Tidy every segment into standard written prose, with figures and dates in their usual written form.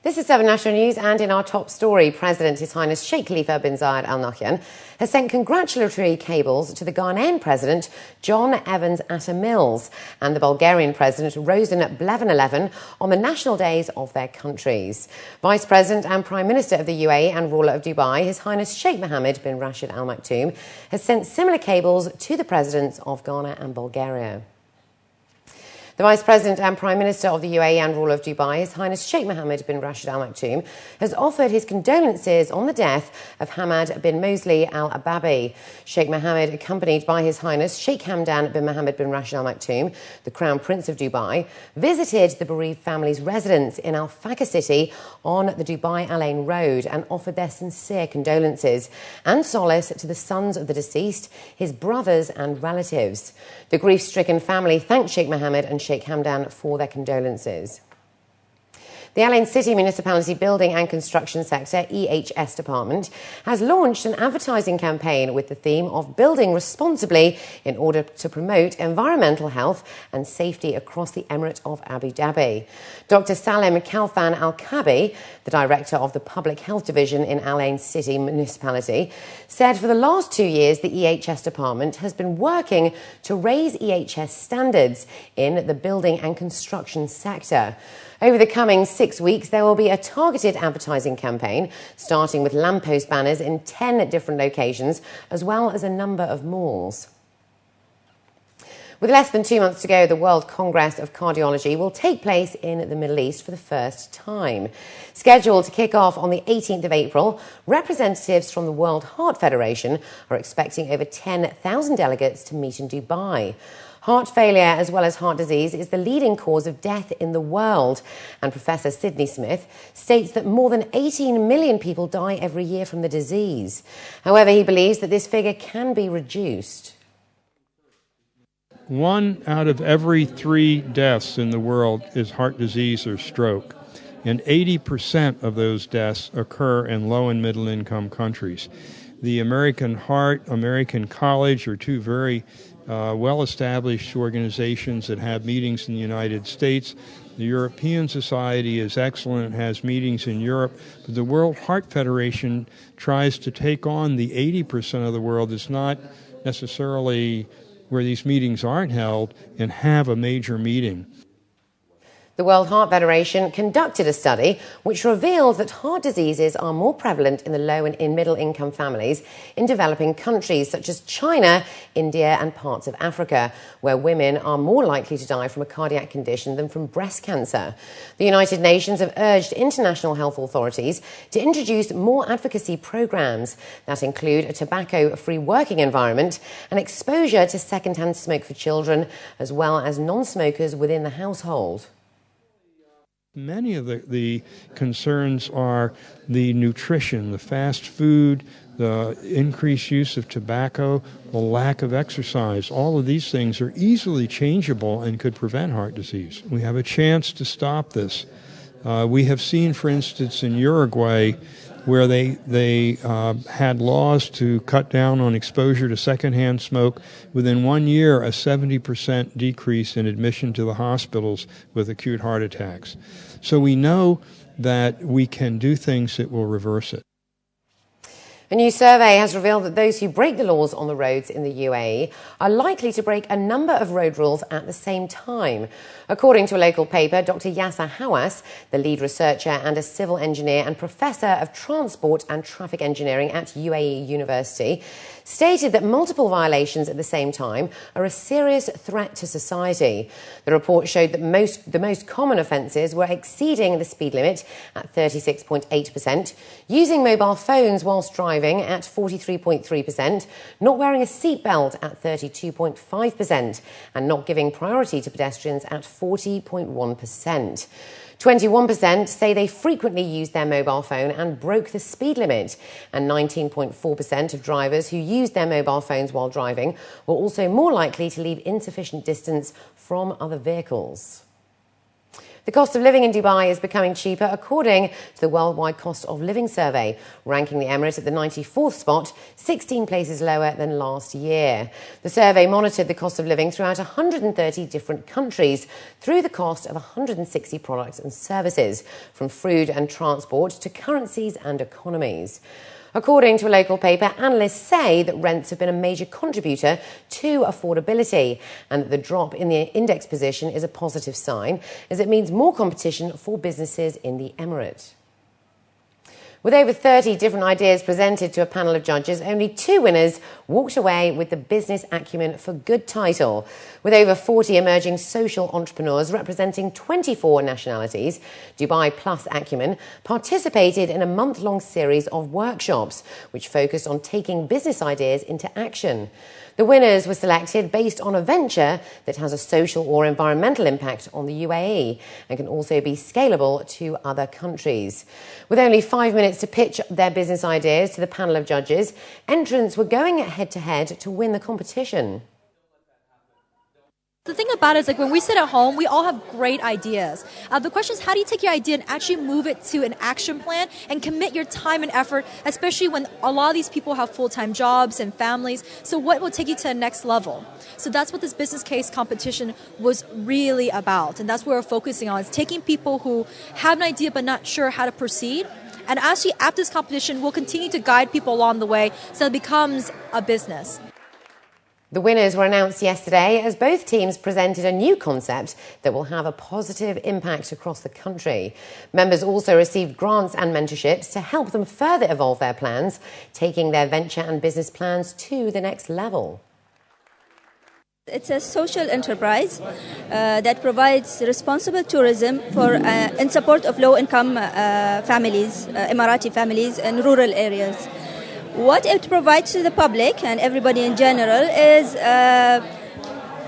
This is 7 National News, and in our top story, President His Highness Sheikh Khalifa bin Zayed Al Nahyan has sent congratulatory cables to the Ghanaian President John Evans Atta Mills and the Bulgarian President Rosen Plevneliev on the national days of their countries. Vice President and Prime Minister of the UAE and ruler of Dubai, His Highness Sheikh Mohammed bin Rashid Al Maktoum, has sent similar cables to the presidents of Ghana and Bulgaria. The Vice President and Prime Minister of the UAE and ruler of Dubai, His Highness Sheikh Mohammed bin Rashid Al Maktoum, has offered his condolences on the death of Hamad bin Mosley Al Ababi. Sheikh Mohammed, accompanied by His Highness Sheikh Hamdan bin Mohammed bin Rashid Al Maktoum, the Crown Prince of Dubai, visited the bereaved family's residence in Al Fakr City on the Dubai Al Ain Road and offered their sincere condolences and solace to the sons of the deceased, his brothers and relatives. The grief-stricken family thanked Sheikh Mohammed and Sheikh Hamdan for their condolences. The Al Ain City Municipality Building and Construction Sector EHS Department has launched an advertising campaign with the theme of building responsibly in order to promote environmental health and safety across the Emirate of Abu Dhabi. Dr. Salim Khalfan Al-Kabi, the director of the Public Health Division in Al Ain City Municipality, said for the last 2 years the EHS Department has been working to raise EHS standards in the building and construction sector. Over the coming 6 weeks, there will be a targeted advertising campaign, starting with lamppost banners in 10 different locations, as well as a number of malls. With less than 2 months to go, the World Congress of Cardiology will take place in the Middle East for the first time. Scheduled to kick off on the 18th of April, representatives from the World Heart Federation are expecting over 10,000 delegates to meet in Dubai. Heart failure, as well as heart disease, is the leading cause of death in the world. And Professor Sidney Smith states that more than 18 million people die every year from the disease. However, he believes that this figure can be reduced. 1 out of every 3 deaths in the world is heart disease or stroke. And 80% of those deaths occur in low and middle income countries. The American Heart, American College are two very well-established organizations that have meetings in the United States. The European Society is excellent, has meetings in Europe, but the World Heart Federation tries to take on the 80% of the world that's not necessarily where these meetings aren't held and have a major meeting. The World Heart Federation conducted a study which revealed that heart diseases are more prevalent in the low and in middle-income families in developing countries such as China, India and parts of Africa, where women are more likely to die from a cardiac condition than from breast cancer. The United Nations have urged international health authorities to introduce more advocacy programs that include a tobacco-free working environment and exposure to second-hand smoke for children, as well as non-smokers within the household. Many of the concerns are the nutrition, the fast food, the increased use of tobacco, the lack of exercise. All of these things are easily changeable and could prevent heart disease. We have a chance to stop this. We have seen, for instance, in Uruguay, where they had laws to cut down on exposure to secondhand smoke. Within 1 year, a 70% decrease in admission to the hospitals with acute heart attacks. So we know that we can do things that will reverse it. A new survey has revealed that those who break the laws on the roads in the UAE are likely to break a number of road rules at the same time. According to a local paper, Dr. Yasser Hawass, the lead researcher and a civil engineer and professor of transport and traffic engineering at UAE University, stated that multiple violations at the same time are a serious threat to society. The report showed that the most common offences were exceeding the speed limit at 36.8%, using mobile phones whilst driving at 43.3%, not wearing a seatbelt at 32.5%, and not giving priority to pedestrians at 40.1%. 21% say they frequently used their mobile phone and broke the speed limit, and 19.4% of drivers who used their mobile phones while driving were also more likely to leave insufficient distance from other vehicles. The cost of living in Dubai is becoming cheaper according to the Worldwide Cost of Living Survey, ranking the Emirate at the 94th spot, 16 places lower than last year. The survey monitored the cost of living throughout 130 different countries through the cost of 160 products and services, from food and transport to currencies and economies. According to a local paper, analysts say that rents have been a major contributor to affordability and that the drop in the index position is a positive sign, as it means more competition for businesses in the Emirate. With over 30 different ideas presented to a panel of judges, only 2 winners walked away with the Business Acumen for Good title. With over 40 emerging social entrepreneurs representing 24 nationalities, Dubai Plus Acumen participated in a month-long series of workshops which focused on taking business ideas into action. The winners were selected based on a venture that has a social or environmental impact on the UAE and can also be scalable to other countries. With only 5 minutes to pitch their business ideas to the panel of judges, entrants were going head-to-head to win the competition. The thing about it is, like, when we sit at home, we all have great ideas. The question is, how do you take your idea and actually move it to an action plan and commit your time and effort, especially when a lot of these people have full-time jobs and families. So what will take you to the next level? So that's what this business case competition was really about. And that's what we're focusing on, is taking people who have an idea but not sure how to proceed. And actually, after this competition, we'll continue to guide people along the way so it becomes a business. The winners were announced yesterday as both teams presented a new concept that will have a positive impact across the country. Members also received grants and mentorships to help them further evolve their plans, taking their venture and business plans to the next level. It's a social enterprise that provides responsible tourism in support of low-income families, Emirati families in rural areas. What it provides to the public and everybody in general is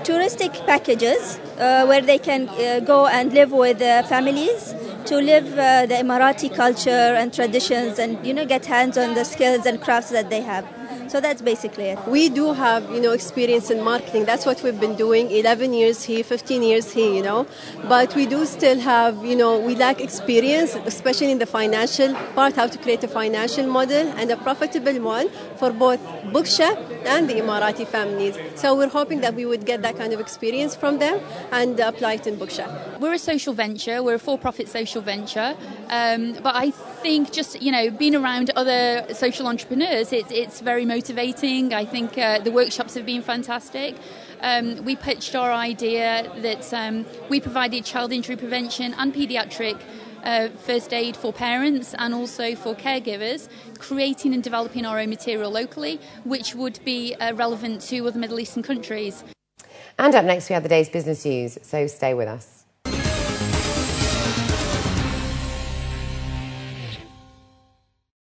touristic packages where they can go and live with families to live the Emirati culture and traditions and, get hands on the skills and crafts that they have. So that's basically it. We do have, experience in marketing. That's what we've been doing, 11 years here, 15 years here, But we do still have, we lack experience, especially in the financial part, how to create a financial model and a profitable one for both Buksha and the Emirati families. So we're hoping that we would get that kind of experience from them and apply it in Buksha. We're a social venture. We're a for-profit social venture. But I think just, being around other social entrepreneurs, it's very motivating. I think the workshops have been fantastic. We pitched our idea that we provided child injury prevention and paediatric first aid for parents and also for caregivers, creating and developing our own material locally, which would be relevant to other Middle Eastern countries. And up next, we have the day's business news, so stay with us.